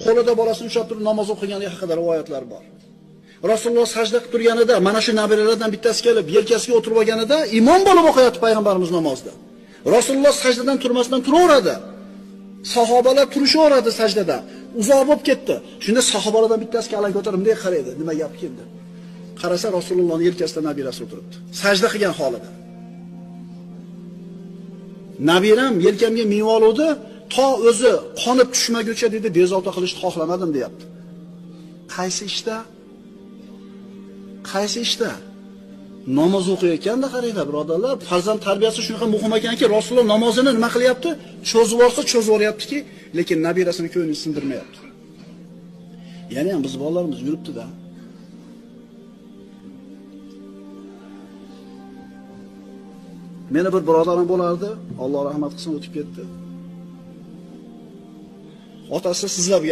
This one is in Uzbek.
qo'lida bolasini ushlab turib namoz o'qigani haqida rivoyatlar bor. Rasululloh sajda qilib turganida mana shu nabiralardan bittasi kelib yelkasiga o'tirib olganida imom bo'lib o'qiyapti payg'ambarimiz namozda. Rasululloh sajdadan turmasdan turaveradi. Sahobalar turishaveradi sajdada. Uzoq bo'lib ketdi. Shunda sahobalardan bittasi kalan ko'tarib bunday qaraydi. Nima gap keldi? Qarasa Rasulullohning yelkasida nabirasi o'tiribdi. Sajda qilgan holida. Nabiram yelkamga minib oluvdi, to o'zi qonib tushmaguncha dedi, bezovta qilishni xohlamadim deyapti. Qaysi ishda? Qaysi ishda? Namoz o'qiyotganda qaranglar, birodarlar, farzand tarbiyasi shunaqa muhim ekanki, Rasululloh namozini nima qilyapti? Cho'zib olsa cho'zib yuryaptiki, lekin nabirasini ko'nglini sindirmayapti. Ya'ni ham biz bolalarimiz yuribdi-da. Meni bir birodarim bo'lardi, Alloh rahmat qilsin, o'tib ketdi. Otasi sizlarga